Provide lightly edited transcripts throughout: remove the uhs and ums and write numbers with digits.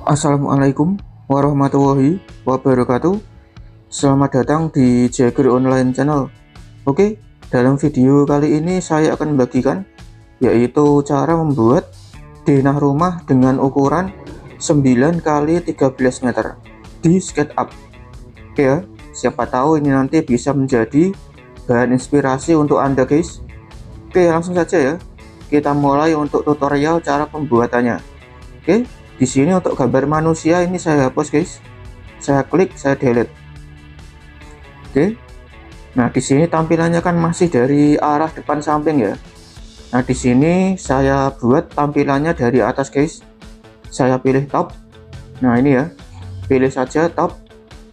Assalamualaikum warahmatullahi wabarakatuh. Selamat datang di Jagger Online Channel. Oke, dalam video kali ini saya akan membagikan yaitu cara membuat denah rumah dengan ukuran 9 kali 13 meter di SketchUp. Oke ya, siapa tahu ini nanti bisa menjadi bahan inspirasi untuk Anda guys. Oke, langsung saja ya. Kita mulai untuk tutorial cara pembuatannya. Oke. Di sini untuk gambar manusia ini saya hapus guys. Saya klik, saya delete. Oke. Nah, di sini tampilannya kan masih dari arah depan samping ya. Nah, di sini saya buat tampilannya dari atas guys. Saya pilih top. Nah, ini ya. Pilih saja top.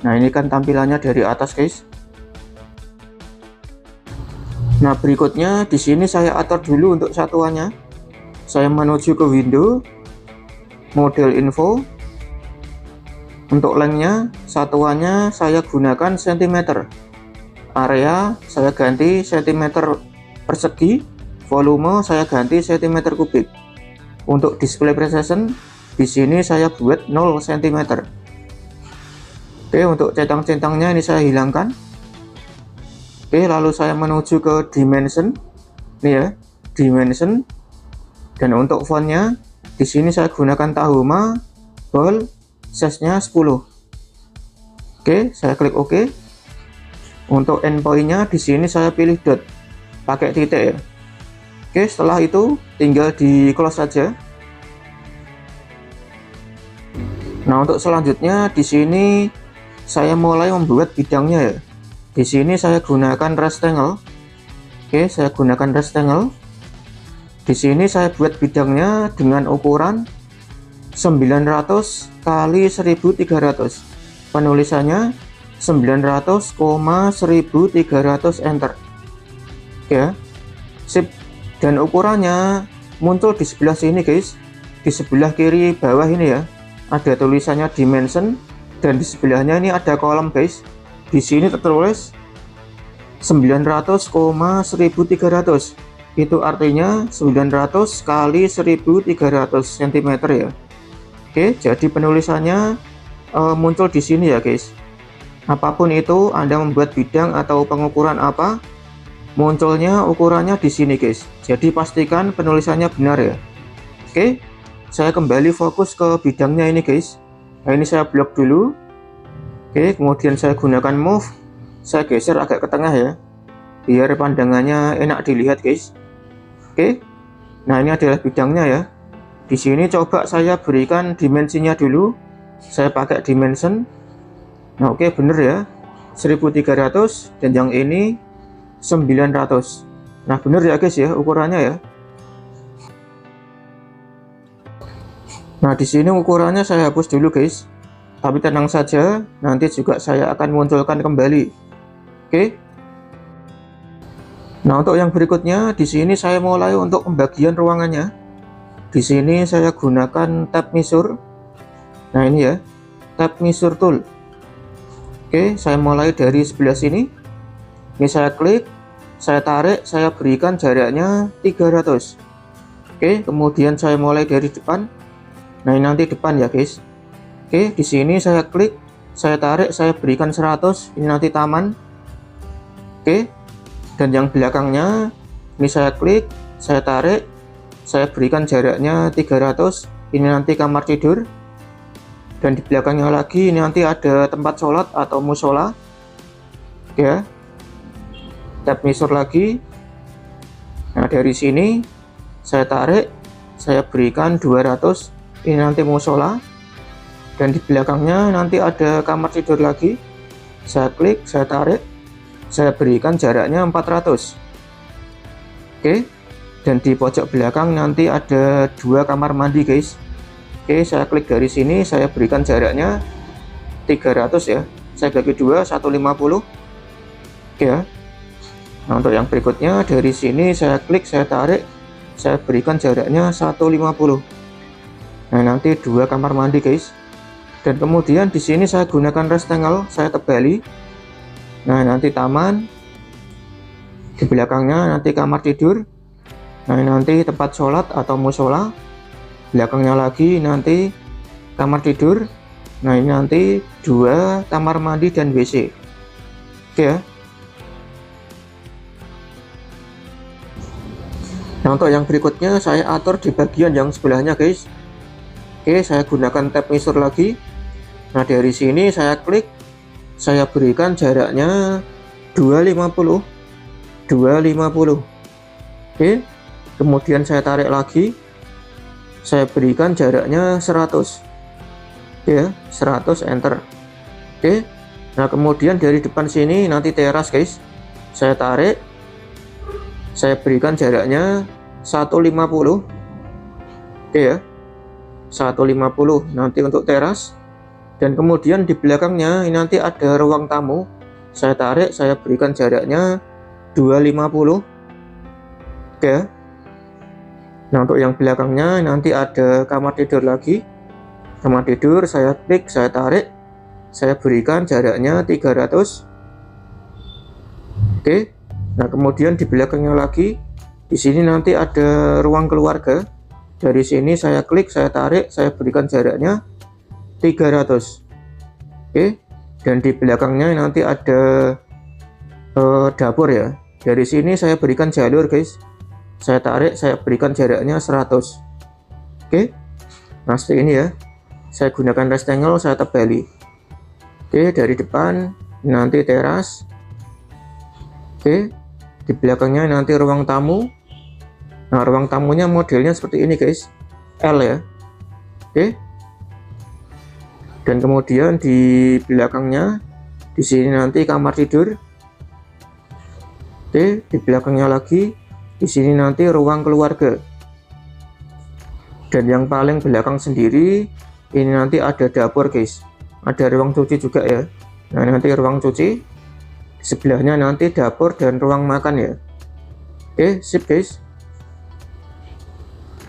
Nah, ini kan tampilannya dari atas guys. Nah, berikutnya di sini saya atur dulu untuk satuannya. Saya menuju ke window, model info. Untuk lengthnya satuannya saya gunakan cm, area saya ganti cm persegi, volume saya ganti cm kubik. Untuk display precision di sini saya buat 0 cm. Oke, untuk centang-centangnya ini saya hilangkan. Oke, lalu saya menuju ke dimension. Ini ya, dimension. Dan untuk fontnya di sini saya gunakan Tahoma bold, size-nya 10. Oke, saya klik OK. Untuk endpoint-nya di sini saya pilih dot, pakai titik ya. Oke, setelah itu tinggal di close saja. Nah, untuk selanjutnya di sini saya mulai membuat bidangnya ya. Di sini saya gunakan rectangle. Oke, saya gunakan rectangle. Di sini saya buat bidangnya dengan ukuran 900 kali 1300. Penulisannya 900,1300 enter. Oke ya. Sip. Dan ukurannya muncul di sebelah sini guys. Di sebelah kiri bawah ini ya. Ada tulisannya dimension dan di sebelahnya ini ada kolom guys. Di sini tertulis 900,1300. Itu artinya 900 kali 1300 cm ya. Oke, jadi penulisannya muncul di sini ya guys. Apapun itu Anda membuat bidang atau pengukuran apa, munculnya ukurannya di sini guys. Jadi pastikan penulisannya benar ya. Oke, saya kembali fokus ke bidangnya ini guys. Nah, ini saya blok dulu. Oke, kemudian saya gunakan move. Saya geser agak ke tengah ya, biar pandangannya enak dilihat guys. Oke, nah ini adalah bidangnya ya. Di sini coba saya berikan dimensinya dulu. Saya pakai dimension. Nah, oke, bener ya, 1300 dan yang ini 900. Nah, bener ya guys ya ukurannya ya. Nah, di sini ukurannya saya hapus dulu guys. Tapi tenang saja, nanti juga saya akan munculkan kembali. Oke. Nah, untuk yang berikutnya di sini saya mulai untuk pembagian ruangannya. Di sini saya gunakan tab measure. Nah, ini ya, tab measure tool. Oke, saya mulai dari sebelah sini. Ini saya klik, saya tarik, saya berikan jaraknya 300. Oke, kemudian saya mulai dari depan. Nah, ini nanti depan ya, guys. Oke, di sini saya klik, saya tarik, saya berikan 100. Ini nanti taman. Oke. Dan yang belakangnya ini saya klik, saya tarik, saya berikan jaraknya 300. Ini nanti kamar tidur. Dan di belakangnya lagi ini nanti ada tempat sholat atau musola. Oke ya. Tab measure lagi. Nah, dari sini saya tarik, saya berikan 200. Ini nanti musola. Dan di belakangnya nanti ada kamar tidur lagi. Saya klik, saya tarik, saya berikan jaraknya 400. Oke, dan di pojok belakang nanti ada 2 kamar mandi guys. Oke, saya klik dari sini, saya berikan jaraknya 300 ya. Saya bagi 2, 150. Oke ya. Nah, untuk yang berikutnya dari sini saya klik, saya tarik, saya berikan jaraknya 150. Nah, nanti 2 kamar mandi guys. Dan kemudian di sini saya gunakan rectangle, saya tebali. Nah, nanti taman. Di belakangnya nanti kamar tidur. Nah, nanti tempat sholat atau musola. Belakangnya lagi nanti kamar tidur. Nah, ini nanti 2 kamar mandi dan WC. Oke ya. Nah, untuk yang berikutnya saya atur di bagian yang sebelahnya, guys. Oke, saya gunakan tab measure lagi. Nah, dari sini saya klik, saya berikan jaraknya 250. Oke, kemudian saya tarik lagi, saya berikan jaraknya 100. Oke ya, 100, enter. Oke, nah kemudian dari depan sini nanti teras, guys. Saya tarik, saya berikan jaraknya 150. Oke ya, 150 nanti untuk teras. Dan kemudian di belakangnya ini nanti ada ruang tamu. Saya tarik, saya berikan jaraknya 250. Oke ya. Nah, untuk yang belakangnya nanti ada kamar tidur lagi. Kamar tidur saya klik, saya tarik, saya berikan jaraknya 300. Oke. Nah, kemudian di belakangnya lagi, di sini nanti ada ruang keluarga. Dari sini saya klik, saya tarik, saya berikan jaraknya 300. Oke. Dan di belakangnya nanti ada dapur ya. Dari sini saya berikan jalur, guys. Saya tarik, saya berikan jaraknya 100. Oke. Nah, seperti ini ya. Saya gunakan rectangle, saya tebali. Oke, dari depan nanti teras. Oke. Di belakangnya nanti ruang tamu. Nah, ruang tamunya modelnya seperti ini, guys. L ya. Oke. Dan kemudian di belakangnya di sini nanti kamar tidur. Oke, di belakangnya lagi di sini nanti ruang keluarga. Dan yang paling belakang sendiri ini nanti ada dapur, guys. Ada ruang cuci juga ya. Nah, nanti ruang cuci. Di sebelahnya nanti dapur dan ruang makan ya. Oke, sip, guys.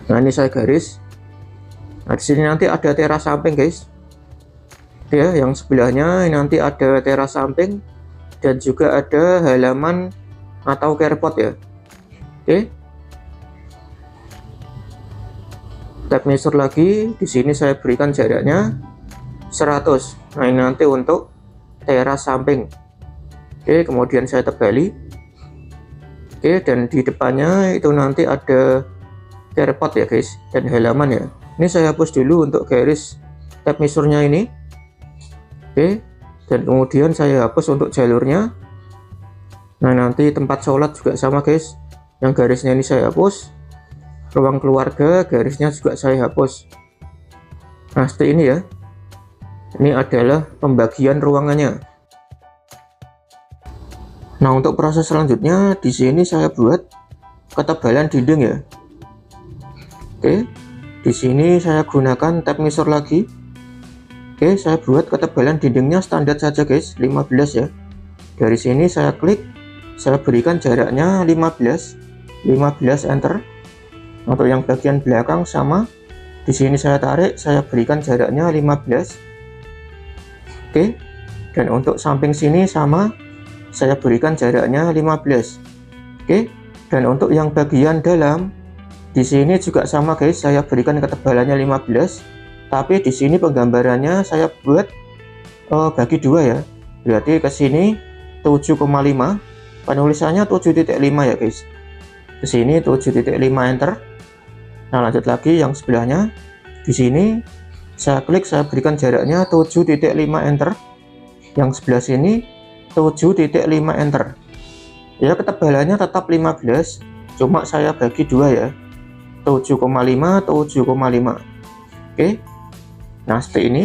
Nah, ini saya garis. Nah, di sini nanti ada teras samping, guys. Ya, yang sebelahnya nanti ada teras samping dan juga ada halaman atau carport ya. Oke. Tab measure lagi, di sini saya berikan jaraknya 100. Nah, ini nanti untuk teras samping. Oke, kemudian saya tebali. Oke, dan di depannya itu nanti ada carport ya, guys, dan halaman ya. Ini saya hapus dulu untuk garis tab measure-nya ini. Oke, dan kemudian saya hapus untuk jalurnya. Nah, nanti tempat sholat juga sama, guys. Yang garisnya ini saya hapus. Ruang keluarga garisnya juga saya hapus. Nah, seperti ini ya. Ini adalah pembagian ruangannya. Nah, untuk proses selanjutnya di sini saya buat ketebalan dinding ya. Oke, di sini saya gunakan tab measure lagi. Oke, saya buat ketebalan dindingnya standar saja, guys, 15 ya. Dari sini saya klik, saya berikan jaraknya 15, enter. Untuk yang bagian belakang sama, di sini saya tarik, saya berikan jaraknya 15. Oke, dan untuk samping sini sama, saya berikan jaraknya 15. Oke, dan untuk yang bagian dalam, di sini juga sama, guys, saya berikan ketebalannya 15. Tapi di sini penggambarannya saya buat bagi dua ya. Berarti ke sini 7,5. Penulisannya 7.5 ya, guys. Ke sini 7.5, enter. Nah, lanjut lagi yang sebelahnya. Di sini saya klik, saya berikan jaraknya 7.5, enter. Yang sebelah sini 7.5, enter. Ya, ketebalannya tetap 15, cuma saya bagi dua ya. 7,5, 7,5. Oke. Nah, seperti ini.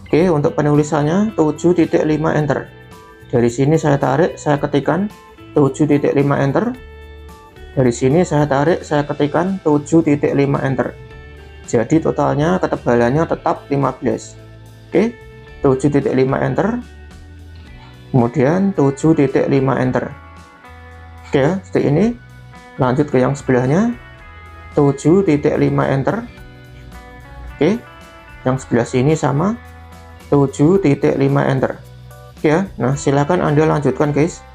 Oke, untuk penulisannya 7.5, enter. Dari sini saya tarik, saya ketikkan 7.5, enter. Dari sini saya tarik, saya ketikkan 7.5, enter. Jadi totalnya ketebalannya tetap 15. Oke, 7.5, enter. Kemudian 7.5, enter. Oke ya, seperti ini. Lanjut ke yang sebelahnya. 7.5, enter. Oke, yang sebelah sini sama 7.5, enter. Oke ya, nah silakan Anda lanjutkan, guys.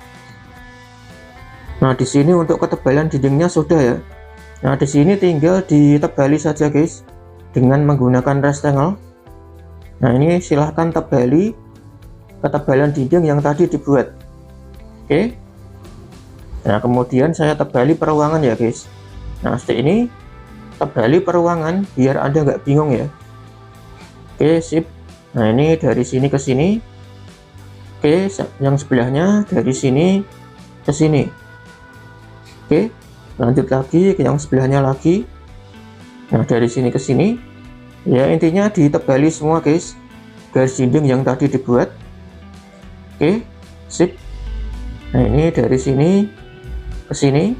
Nah, di sini untuk ketebalan dindingnya sudah ya. Nah, di sini tinggal ditebali saja, guys. dengan menggunakan rectangle. Nah, ini silahkan tebali ketebalan dinding yang tadi dibuat. Oke. Nah, kemudian saya tebali peruangan ya guys. Nah, seperti ini, tebali peruangan biar Anda nggak bingung ya. Oke, sip. Nah, ini dari sini ke sini. Oke, yang sebelahnya dari sini ke sini. Oke, lanjut lagi ke yang sebelahnya lagi. Nah, dari sini ke sini. Ya, intinya ditebali semua guys, garis dinding yang tadi dibuat. Oke, sip. Nah, ini dari sini ke sini.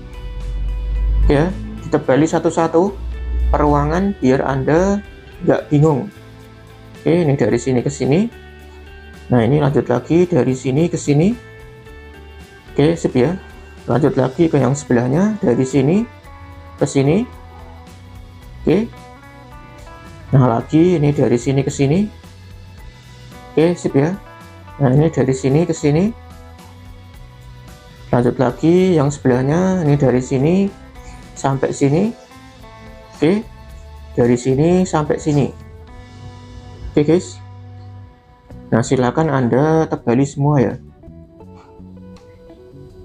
Ya, ditebali satu-satu peruangan biar Anda nggak bingung. Oke, ini dari sini ke sini. Nah, ini lanjut lagi dari sini ke sini. Oke, sip ya. Lanjut lagi ke yang sebelahnya dari sini ke sini. Oke. Nah, lagi ini dari sini ke sini. Oke, sip ya. Nah, ini dari sini ke sini. Lanjut lagi yang sebelahnya, ini dari sini sampai sini. Oke, dari sini sampai sini. Oke guys. Nah, silakan Anda tebali semua ya,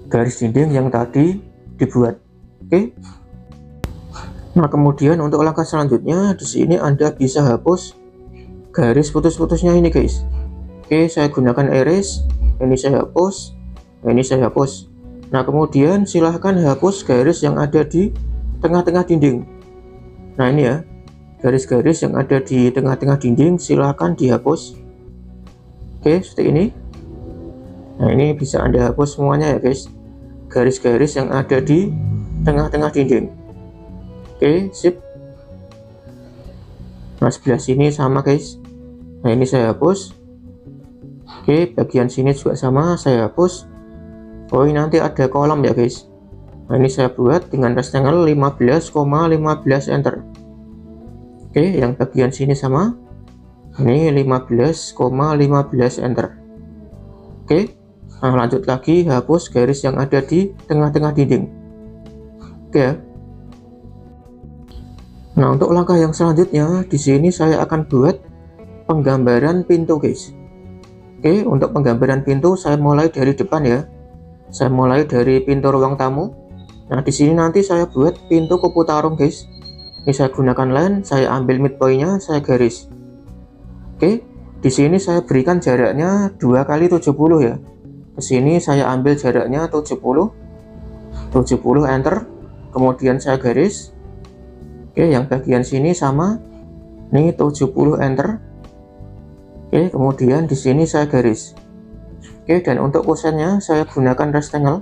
garis dinding yang tadi dibuat. Oke. Nah, kemudian untuk langkah selanjutnya, di sini Anda bisa hapus garis putus-putusnya ini guys. Oke, saya gunakan erase. Ini saya hapus. Ini saya hapus. Nah, kemudian silahkan hapus garis yang ada di tengah-tengah dinding. Nah, ini ya, garis-garis yang ada di tengah-tengah dinding silahkan dihapus. Oke, seperti ini. Nah, ini bisa Anda hapus semuanya ya guys, garis-garis yang ada di tengah-tengah dinding. Oke, sip. Nah, sebelah sini sama guys. Nah, ini saya hapus. Oke, bagian sini juga sama, saya hapus. Oh, ini nanti ada kolom ya guys. Nah, ini saya buat dengan rectangle 15,15 enter. Oke, yang bagian sini sama. Ini 15,15 enter. Oke. Nah, lanjut lagi hapus garis yang ada di tengah-tengah dinding. Oke ya. Nah, untuk langkah yang selanjutnya, di sini saya akan buat penggambaran pintu guys. Oke, untuk penggambaran pintu saya mulai dari depan ya. Saya mulai dari pintu ruang tamu. Nah, di sini nanti saya buat pintu kupu tarung guys. Ini saya gunakan line, saya ambil midpointnya, saya garis. Oke, di sini saya berikan jaraknya 2 kali 70 ya. Ke sini saya ambil jaraknya 70 enter. Kemudian saya garis. Oke, yang bagian sini sama. Ini 70 enter. Oke, kemudian di sini saya garis. Oke, dan untuk kosennya saya gunakan rectangle.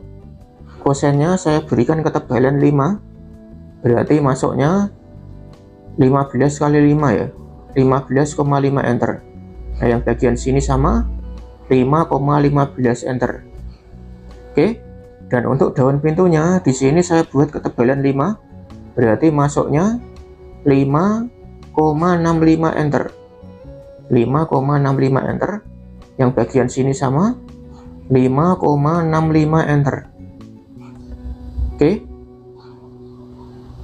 Kosennya saya berikan ketebalan 5. Berarti masuknya 15 kali 5 ya. 15,5 enter. Nah, yang bagian sini sama 5,15 enter. Oke. Dan untuk daun pintunya di sini saya buat ketebalan 5. Berarti masuknya 5,65 enter. 5,65 enter. Yang bagian sini sama 5,65 enter. Oke.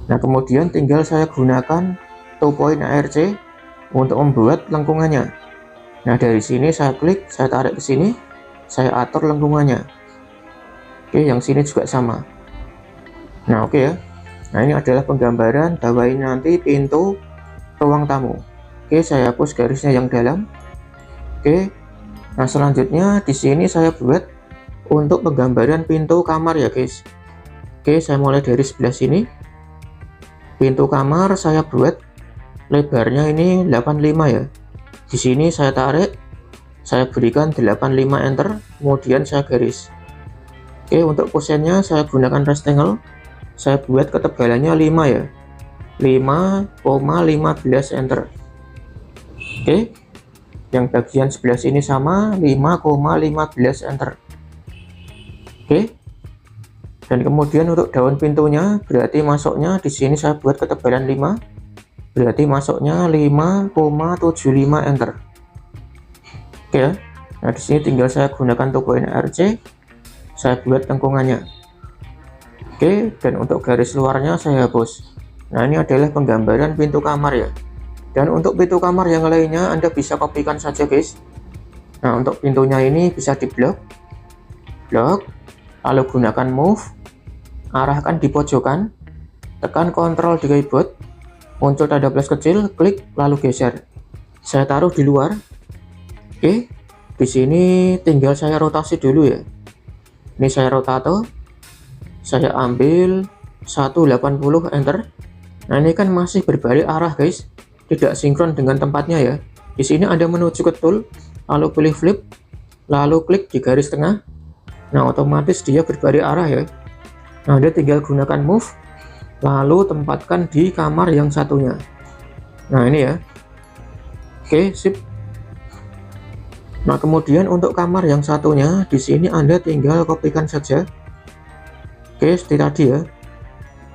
Nah, kemudian tinggal saya gunakan 2 point ARC untuk membuat lengkungannya. Nah, dari sini saya klik, saya tarik ke sini, saya atur lengkungannya. Oke, yang sini juga sama. Nah, oke ya. Nah, ini adalah penggambaran bahwa ini nanti pintu ruang tamu. Oke, saya hapus garisnya yang dalam. Oke. Nah, selanjutnya di sini saya buat untuk penggambaran pintu kamar ya guys. Oke, saya mulai dari sebelah sini. Pintu kamar saya buat lebarnya ini 85 ya. Di sini saya tarik, saya berikan 85 enter, kemudian saya garis. Oke, untuk kosennya saya gunakan rectangle. Saya buat ketebalannya 5 ya. 5,15 enter. Oke. Yang bagian sebelah sini sama 5,15 enter. Oke. Dan kemudian untuk daun pintunya berarti masuknya di sini saya buat ketebalan 5. Berarti masuknya 5,75 enter. Oke ya. Nah, di sini tinggal saya gunakan 2 point ARC. Saya buat lengkungannya. Oke, dan untuk garis luarnya saya hapus. Nah, ini adalah penggambaran pintu kamar ya. Dan untuk pintu kamar yang lainnya Anda bisa kopikan saja guys. Nah, untuk pintunya ini bisa di blok, lalu gunakan move, arahkan di pojokan, tekan kontrol di keyboard, muncul tanda plus kecil, klik lalu geser. Saya taruh di luar. Oke, di sini tinggal saya rotasi dulu ya. Ini saya rotato, saya ambil 180, enter. Nah, ini kan masih berbalik arah guys, tidak sinkron dengan tempatnya ya. Di sini Anda menuju ke tool, lalu pilih flip, lalu klik di garis tengah. Nah, otomatis dia berbalik arah ya. Nah, Anda tinggal gunakan move, lalu tempatkan di kamar yang satunya. Nah, ini ya. Oke, sip. Nah, kemudian untuk kamar yang satunya, di sini Anda tinggal kopikan saja. Oke, seperti tadi ya.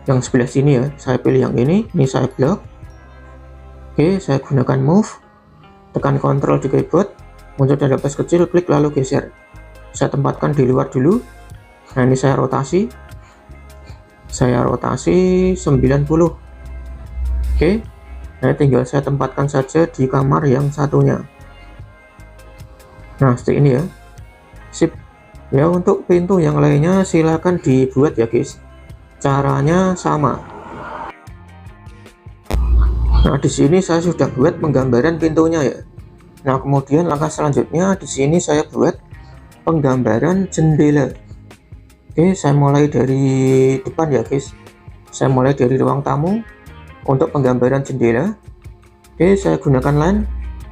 Yang sebelah sini ya, saya pilih yang ini saya blok. Oke, saya gunakan move, tekan kontrol di keyboard, muncul tanda plus kecil, klik lalu geser. Saya tempatkan di luar dulu. Nah, ini saya rotasi 90. Oke, nah tinggal saya tempatkan saja di kamar yang satunya. Nah, seperti ini ya. Sip. Ya, untuk pintu yang lainnya silakan dibuat ya guys. Caranya sama. Nah, di sini saya sudah buat penggambaran pintunya ya. Nah, kemudian langkah selanjutnya di sini saya buat penggambaran jendela. Oke, saya mulai dari depan ya guys. Saya mulai dari ruang tamu. Untuk penggambaran jendela, oke, saya gunakan line.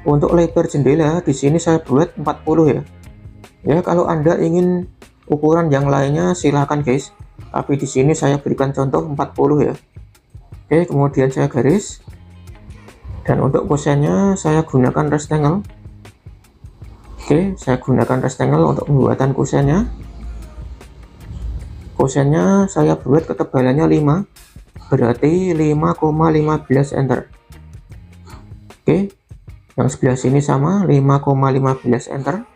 Untuk lebar jendela di sini saya buat 40 ya. Ya, kalau Anda ingin ukuran yang lainnya silakan guys. Tapi di sini saya berikan contoh 40 ya. Oke, kemudian saya garis. Dan untuk kusennya saya gunakan rectangle. Oke, saya gunakan rectangle untuk pembuatan kusennya. Kusennya saya buat ketebalannya 5, berarti 5,15, enter. Oke, yang sebelah sini sama 5,15, enter.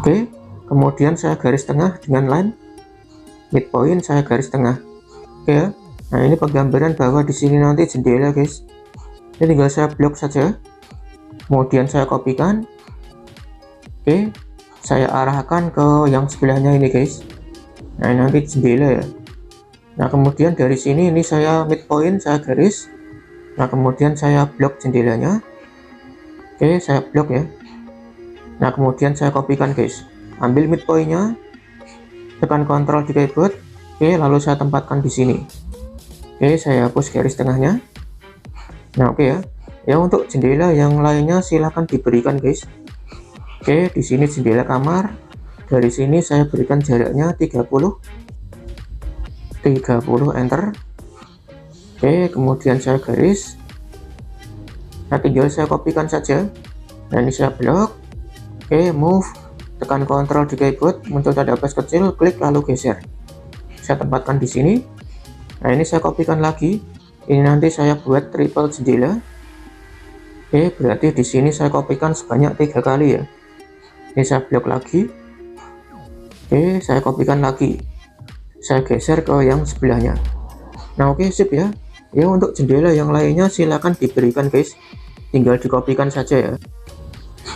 Oke, kemudian saya garis tengah dengan line midpoint, saya garis tengah. Oke ya. Nah, ini penggambaran bahwa di sini nanti jendela guys. Ini tinggal saya blok saja, kemudian saya kopikan. Oke, saya arahkan ke yang sebelahnya ini guys. Nah, ini nanti jendela ya. Nah, kemudian dari sini ini saya midpoint, saya garis. Nah, kemudian saya blok jendelanya. Oke, saya blok ya. Nah, kemudian saya kopikan guys. Ambil midpointnya, tekan kontrol di keyboard. Oke, lalu saya tempatkan di sini. Oke, saya hapus garis tengahnya. Nah, oke ya. Ya, untuk jendela yang lainnya silahkan diberikan guys. Oke, di sini jendela kamar. Dari sini saya berikan jaraknya 30, enter. Oke, kemudian saya garis. Nah, tinggal saya kopikan saja. Nah, ini saya blok. Oke, move, tekan kontrol di keyboard, muncul tanda plus kecil, klik lalu geser. Saya tempatkan di sini. Nah, ini saya kopikan lagi. Ini nanti saya buat triple jendela. Oke, berarti di sini saya kopikan sebanyak 3 kali ya. Ini saya blok lagi. Oke, saya kopikan lagi. Saya geser ke yang sebelahnya. Nah, oke, sip ya. Ya, untuk jendela yang lainnya silakan diberikan guys. Tinggal dikopikan saja ya.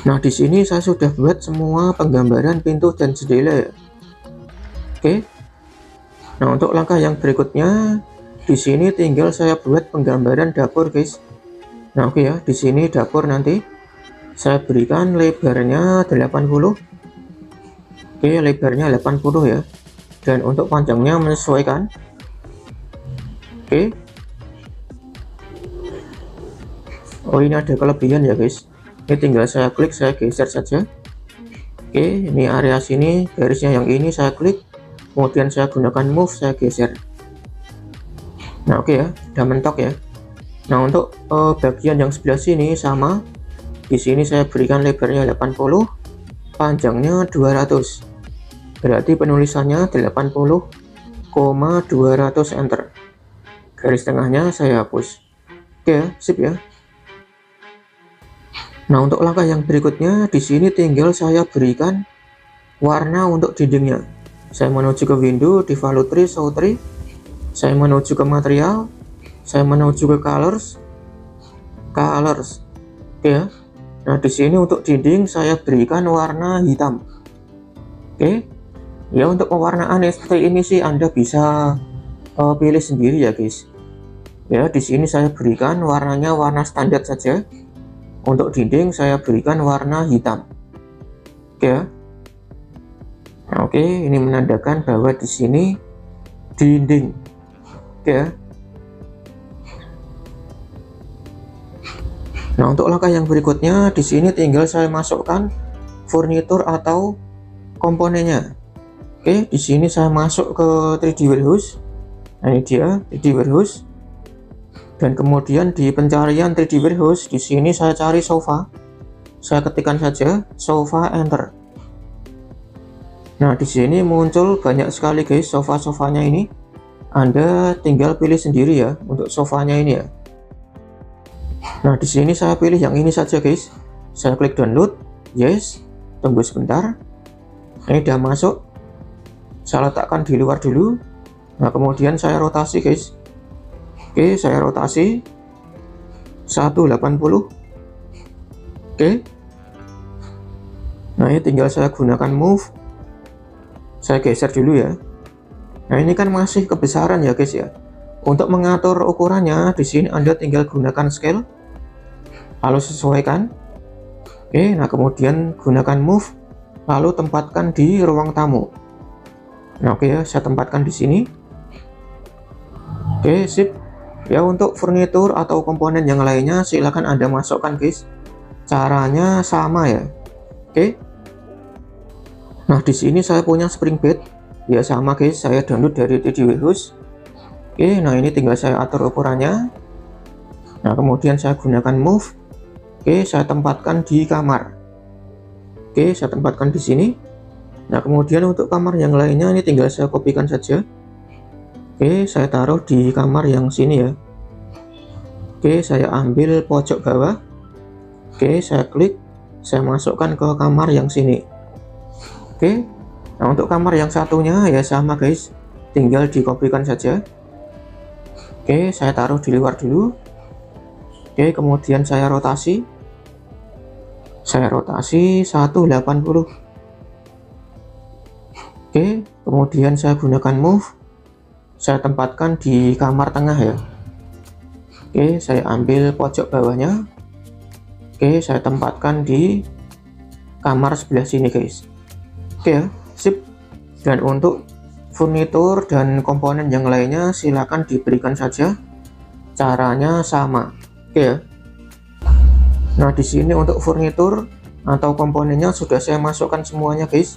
Nah, di sini saya sudah buat semua penggambaran pintu dan jendela ya. Oke. Nah, untuk langkah yang berikutnya di sini tinggal saya buat penggambaran dapur guys. Nah, oke ya, di sini dapur nanti saya berikan lebarnya 80. Oke, lebarnya 80 ya. Dan untuk panjangnya menyesuaikan. Oke. Oh, ini ada kelebihan ya guys. Ini tinggal saya klik, saya geser saja. Oke, ini area sini garisnya yang ini saya klik, kemudian saya gunakan move, saya geser. Nah, oke ya, udah mentok ya. Nah, untuk bagian yang sebelah sini sama. Di sini saya berikan lebarnya 80, panjangnya 200. Berarti penulisannya 80,200, enter. Garis tengahnya saya hapus. Oke ya, sip ya. Nah, untuk langkah yang berikutnya di sini tinggal saya berikan warna untuk dindingnya. Saya menuju ke window, di value tree, show tree. Saya menuju ke material. Saya menuju ke colors. Oke ya. Nah, di sini untuk dinding saya berikan warna hitam. Oke. Ya, untuk pewarnaan seperti ini sih Anda bisa pilih sendiri ya guys. Ya, di sini saya berikan warnanya warna standar saja. Untuk dinding saya berikan warna hitam. Oke ya. Nah, oke, ini menandakan bahwa di sini dinding. Oke ya. Nah, untuk langkah yang berikutnya di sini tinggal saya masukkan furnitur atau komponennya. Oke, di sini saya masuk ke 3D Warehouse. Nah, ini dia 3D Warehouse. Dan kemudian di pencarian 3D Warehouse di sini saya cari sofa. Saya ketikkan saja sofa, enter. Nah, di sini muncul banyak sekali guys sofa-sofanya ini. Anda tinggal pilih sendiri ya untuk sofanya ini ya. Nah, di sini saya pilih yang ini saja guys. Saya klik download, yes. Tunggu sebentar. Ini udah masuk. Saya letakkan di luar dulu. Nah, kemudian saya rotasi guys. Oke, saya rotasi 180. Oke. Nah, ini tinggal saya gunakan move. Saya geser dulu ya. Nah, ini kan masih kebesaran ya guys ya. Untuk mengatur ukurannya di sini Anda tinggal gunakan scale. Lalu sesuaikan. Oke, nah kemudian gunakan move, lalu tempatkan di ruang tamu. Nah, oke ya, saya tempatkan di sini. Oke, sip. Ya, untuk furnitur atau komponen yang lainnya silahkan Anda masukkan guys. Caranya sama ya. Oke. Nah, di sini saya punya spring bed. Ya sama guys, saya download dari 3D Warehouse. Oke, nah ini tinggal saya atur ukurannya. Nah, kemudian saya gunakan move. Oke, saya tempatkan di kamar. Oke, saya tempatkan di sini. Nah, kemudian untuk kamar yang lainnya ini tinggal saya kopikan saja. Oke, saya taruh di kamar yang sini ya. Oke, saya ambil pojok bawah. Oke, saya klik, saya masukkan ke kamar yang sini. Oke, nah untuk kamar yang satunya ya sama guys, tinggal dikopikan saja. Oke, saya taruh di luar dulu. Oke, kemudian saya rotasi. Saya rotasi 180. Oke, kemudian saya gunakan move. Saya tempatkan di kamar tengah ya. Oke, saya ambil pojok bawahnya. Oke, saya tempatkan di kamar sebelah sini guys. Oke ya, sip. Dan untuk furnitur dan komponen yang lainnya silakan diberikan saja. Caranya sama. Oke ya. Nah, di sini untuk furnitur atau komponennya sudah saya masukkan semuanya guys.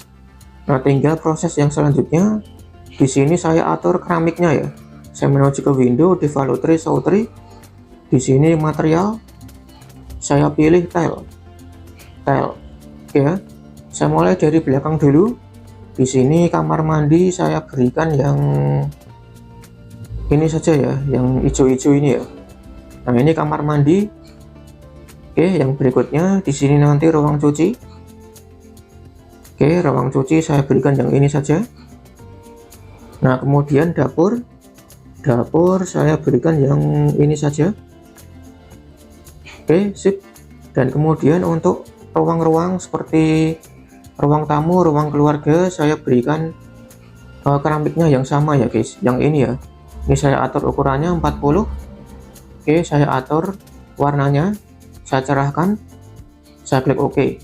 Nah, tinggal proses yang selanjutnya. Di sini saya atur keramiknya ya. Saya menuju ke window, develop tree, show tree. Di sini material. Saya pilih tile. Oke ya. Saya mulai dari belakang dulu. Di sini kamar mandi saya berikan yang ini saja ya, yang hijau-hijau ini ya. Nah, ini kamar mandi. Oke, yang berikutnya di sini nanti ruang cuci. Oke, ruang cuci saya berikan yang ini saja. Nah, kemudian dapur saya berikan yang ini saja. Oke, sip. Dan kemudian untuk ruang-ruang seperti ruang tamu, ruang keluarga saya berikan keramiknya yang sama ya guys, yang ini ya. Ini saya atur ukurannya 40. Oke, saya atur warnanya, saya cerahkan, saya klik OK.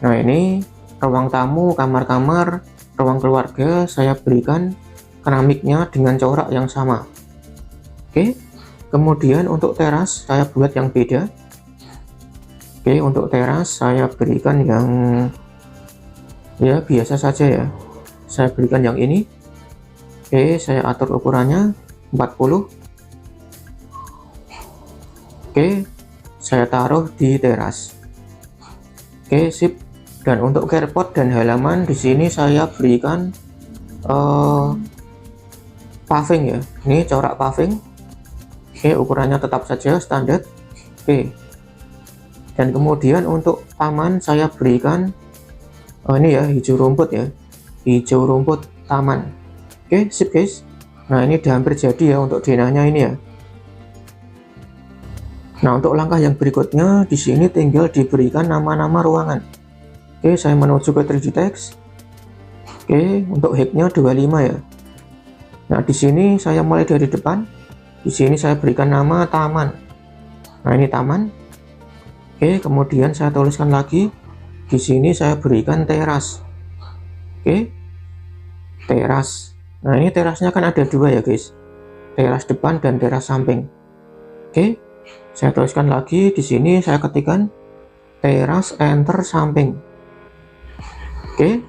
Nah, ini ruang tamu, kamar-kamar, ruang keluarga saya berikan keramiknya dengan corak yang sama. Oke, kemudian untuk teras saya buat yang beda. Oke, untuk teras saya berikan yang ya biasa saja ya. Saya berikan yang ini. Oke, saya atur ukurannya 40. Oke, saya taruh di teras. Oke, sip. Dan untuk carport dan halaman di sini saya berikan paving ya. Ini corak paving. Oke, ukurannya tetap saja standar. Oke. Dan kemudian untuk taman saya berikan ini ya, hijau rumput ya. Hijau rumput taman. Oke, sip guys. Nah, ini udah hampir jadi ya untuk denahnya ini ya. Nah, untuk langkah yang berikutnya, di sini tinggal diberikan nama-nama ruangan. Oke, saya menuju ke 3D Text. Oke, untuk height-nya 25 ya. Nah, di sini saya mulai dari depan. Di sini saya berikan nama taman. Nah, ini taman. Oke, kemudian saya tuliskan lagi. Di sini saya berikan teras. Oke, teras. Nah, ini terasnya kan ada dua ya guys. Teras depan dan teras samping. Oke, saya tuliskan lagi. Di sini saya ketikkan teras, enter, samping. Oke.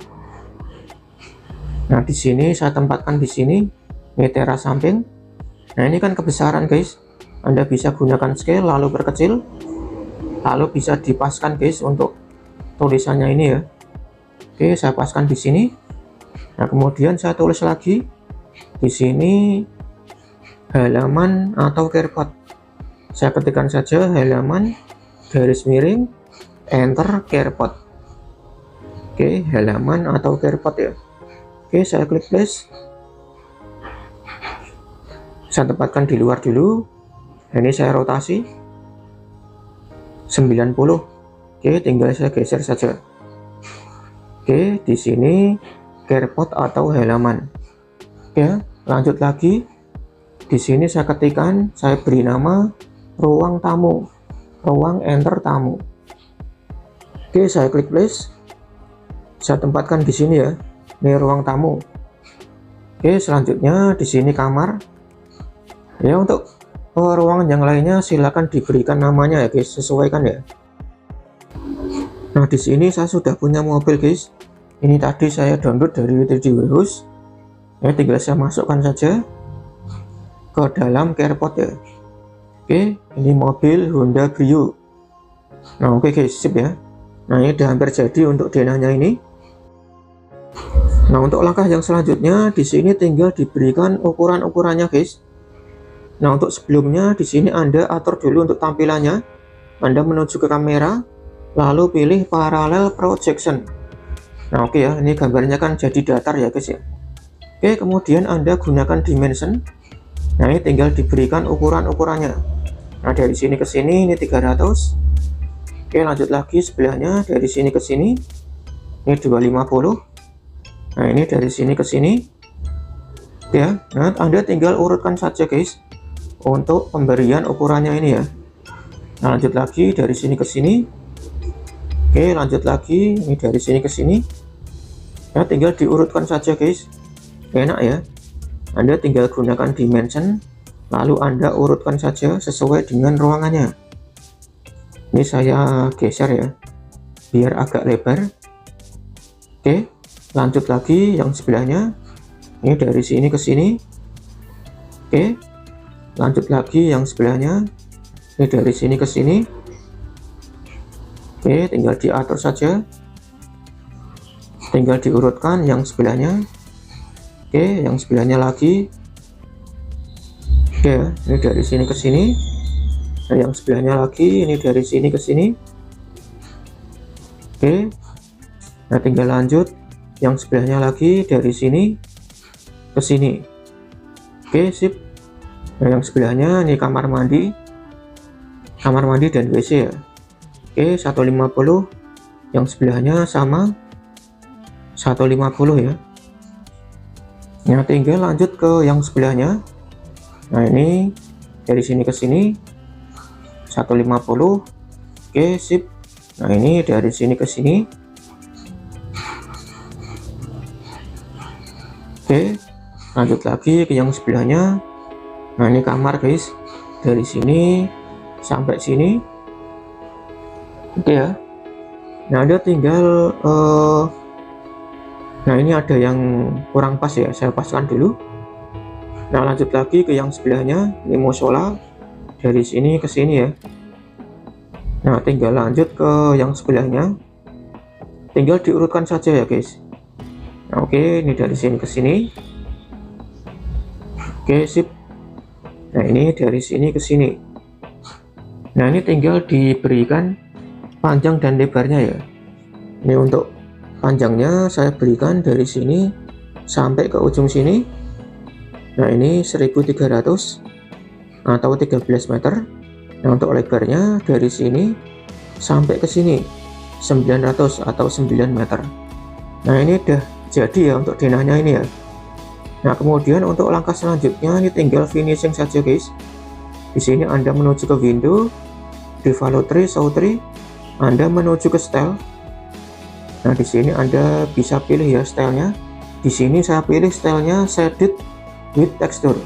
Nah, di sini saya tempatkan di sini. Ini teras samping. Nah, ini kan kebesaran guys. Anda bisa gunakan scale lalu perkecil, lalu bisa dipaskan guys untuk tulisannya ini ya. Oke, saya paskan di sini. Nah, kemudian saya tulis lagi di sini halaman atau carport. Saya ketikkan saja halaman garis miring enter carport. Oke, halaman atau carport ya. Oke, saya klik place. Saya tempatkan di luar dulu. Ini saya rotasi 90. Oke, tinggal saya geser saja. Oke, di sini carport atau halaman. Oke, lanjut lagi. Di sini saya ketikkan, saya beri nama ruang tamu. Ruang enter tamu. Oke, saya klik place. Saya tempatkan di sini ya. Ini ruang tamu. Oke, selanjutnya di sini kamar. Ya, untuk ruangan yang lainnya silakan diberikan namanya ya guys, sesuaikan ya. Nah, di sini saya sudah punya mobil guys. Ini tadi saya download dari 3D Warehouse. Ya, tinggal saya masukkan saja ke dalam carport ya. Oke, ini mobil Honda Brio. Nah, oke guys, sip ya. Nah, ini udah hampir jadi untuk denahnya ini. Nah, untuk langkah yang selanjutnya di sini tinggal diberikan ukuran-ukurannya guys. Nah, untuk sebelumnya di sini Anda atur dulu untuk tampilannya. Anda menuju ke kamera, lalu pilih parallel projection. Nah, oke ya, ini gambarnya kan jadi datar ya guys ya. Oke, kemudian Anda gunakan dimension. Nah, ini tinggal diberikan ukuran-ukurannya. Nah, dari sini ke sini ini 300. Oke, lanjut lagi sebelahnya dari sini ke sini. Ini 250. Nah, ini dari sini ke sini. Ya, nah Anda tinggal urutkan saja guys untuk pemberian ukurannya ini ya. Nah, lanjut lagi dari sini ke sini. Oke, lanjut lagi ini dari sini ke sini. Ya, tinggal diurutkan saja guys. Enak ya. Anda tinggal gunakan dimension, lalu Anda urutkan saja sesuai dengan ruangannya. Ini saya geser ya, biar agak lebar. Oke, lanjut lagi yang sebelahnya. Ini dari sini ke sini. Oke, lanjut lagi yang sebelahnya. Ini dari sini ke sini. Oke, tinggal diatur saja. Tinggal diurutkan yang sebelahnya. Oke, yang sebelahnya lagi. Oke, ini dari sini ke sini. Nah, yang sebelahnya lagi, ini dari sini ke sini. Oke. Nah, tinggal lanjut yang sebelahnya lagi dari sini ke sini. Oke, sip. Nah, yang sebelahnya ini kamar mandi dan WC ya. Oke, 150. Yang sebelahnya sama 150 ya. Nah, tinggal lanjut ke yang sebelahnya. Nah, ini dari sini ke sini 150. Oke, sip. Nah, ini dari sini ke sini. Oke, lanjut lagi ke yang sebelahnya. Nah, ini kamar guys, dari sini sampai sini. Oke ya. Nah, Anda tinggal nah, ini ada yang kurang pas ya, saya paskan dulu. Nah, lanjut lagi ke yang sebelahnya. Ini musola dari sini ke sini ya. Nah, tinggal lanjut ke yang sebelahnya, tinggal diurutkan saja ya guys. Nah, oke, ini dari sini ke sini. Oke, sip. Nah, ini dari sini ke sini. Nah, ini tinggal diberikan panjang dan lebarnya ya. Ini untuk panjangnya saya berikan dari sini sampai ke ujung sini. Nah, ini 1300 atau 13 meter. Nah, untuk lebarnya dari sini sampai ke sini 900 atau 9 meter. Nah, ini udah jadi ya untuk denahnya ini ya. Nah, kemudian untuk langkah selanjutnya ini tinggal finishing saja guys. Di sini Anda menuju ke window, di follow tree, show tree, Anda menuju ke style. Nah, di sini Anda bisa pilih ya stylenya. Di sini saya pilih stylenya shaded with texture.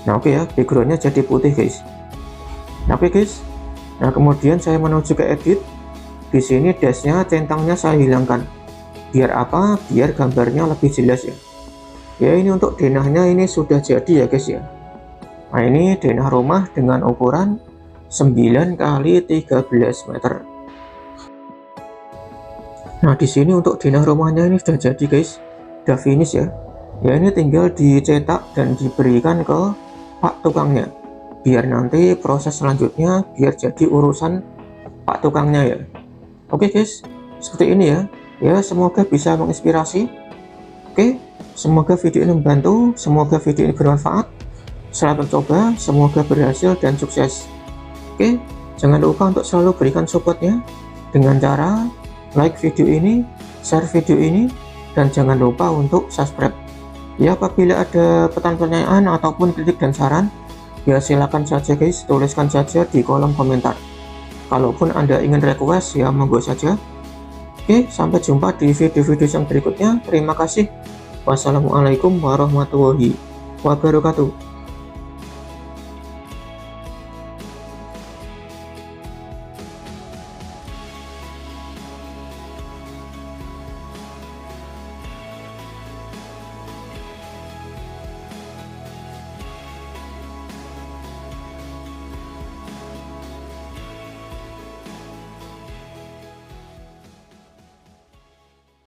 Nah, oke ya, backgroundnya jadi putih guys. Nah, oke guys. Nah, kemudian saya menuju ke edit. Di sini dashnya, centangnya saya hilangkan. Biar apa? Biar gambarnya lebih jelas ya. Ya, ini untuk denahnya ini sudah jadi ya guys ya. Nah, ini denah rumah dengan ukuran 9 kali 13 meter. Nah, di sini untuk denah rumahnya ini sudah jadi guys. Sudah finish ya. Ya, ini tinggal dicetak dan diberikan ke Pak tukangnya. Biar nanti proses selanjutnya biar jadi urusan Pak tukangnya ya. Oke guys, seperti ini ya. Ya, semoga bisa menginspirasi. Oke. Semoga video ini membantu, semoga video ini bermanfaat. Selamat mencoba, semoga berhasil dan sukses. Oke, jangan lupa untuk selalu berikan supportnya dengan cara like video ini, share video ini, dan jangan lupa untuk subscribe. Ya, apabila ada pertanyaan ataupun kritik dan saran, ya silakan saja guys, tuliskan saja di kolom komentar. Kalaupun Anda ingin request, ya monggo saja. Oke, sampai jumpa di video-video yang berikutnya. Terima kasih. Wassalamualaikum warahmatullahi wabarakatuh.